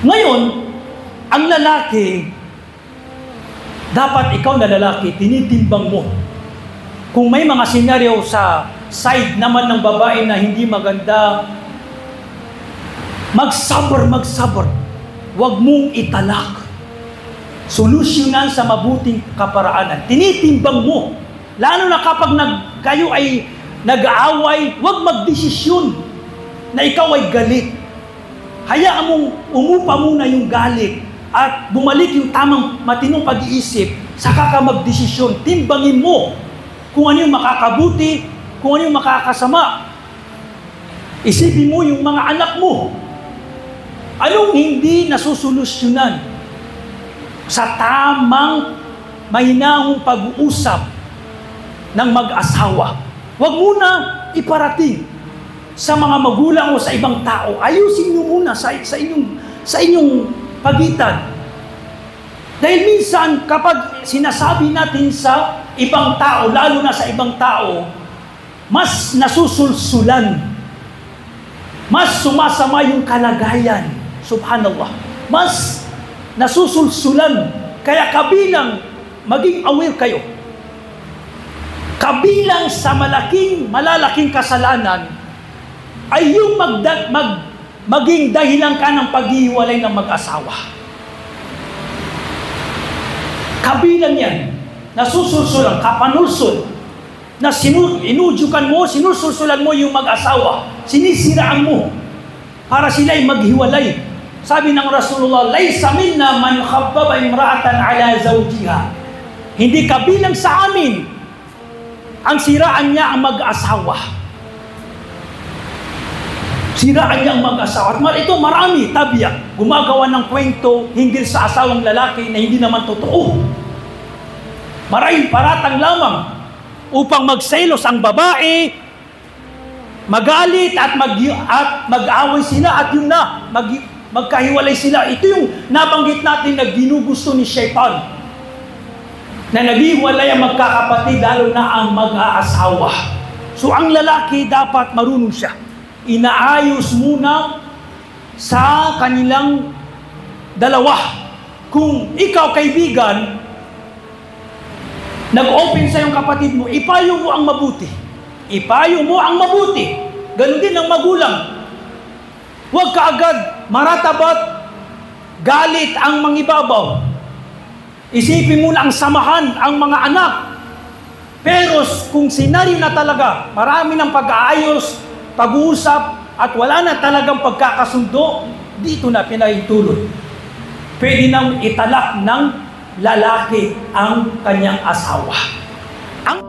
Ngayon, ang lalaki, dapat ikaw na lalaki, tinitimbang mo. Kung may mga senaryo sa side naman ng babae na hindi maganda, magsabar. Huwag mong italak. Solusyonan sa mabuting kaparaanan. Tinitimbang mo. Lalo na kapag kayo ay nag-aaway, huwag magdesisyon na ikaw ay galit. Hayaan mong umupa muna yung galit at bumalik yung tamang matinong pag-iisip, saka ka magdesisyon. Timbangin mo kung ano yung makakabuti, kung ano yung makakasama. Isipin mo yung mga anak mo. Anong hindi nasusolusyonan sa tamang mahinahong pag-uusap ng mag-asawa? Huwag muna iparating sa mga magulang o sa ibang tao. Ayusin nyo muna sa inyong pagitan. Dahil minsan, kapag sinasabi natin sa ibang tao, lalo na sa ibang tao, mas nasusulsulan. Mas sumasama yung kalagayan. Subhanallah. Mas nasusulsulan. Kaya kabilang, maging aware kayo. Kabilang sa malalaking kasalanan, ay yung maging dahilan ka ng paghihiwalay ng mag-asawa. Kabilang yan. Nasusulsulan, kapanulsul. Na sinusulsulan mo yung mag-asawa. Sinisiraan mo para sila ay maghiwalay. Sabi ng Rasulullah, "Laysa minna man khabbaba imra'atan ala zawjiha." Hindi kabilang sa amin ang siraan niya ang mag-asawa. Siraan niya ang mag-asawa. At ito marami, tabiya, gumagawa ng kwento hinggil sa asawang lalaki na hindi naman totoo. Maraming paratang lamang upang magselos ang babae, magalit at mag-away sila at yun na, magkahiwalay sila. Ito yung nabanggit natin na ginugusto ni Shaitan. Na naghiwalay ang magkakapatid, lalo na ang mag-aasawa. So ang lalaki dapat marunong siya. Inaayos muna sa kanilang dalawa. Kung ikaw, kaibigan, nag-open sa iyong kapatid mo, ipayo mo ang mabuti. Ipayo mo ang mabuti. Ganon din ang magulang. Huwag ka agad maratabat, galit ang mangibabaw. Isipin mo na ang samahan ang mga anak. Pero kung senaryo na talaga, marami ng pag-aayos, pag-uusap, at wala na talagang pagkakasundo, dito na pinahintulot. Pwede nang italak ng lalaki ang kanyang asawa. Ang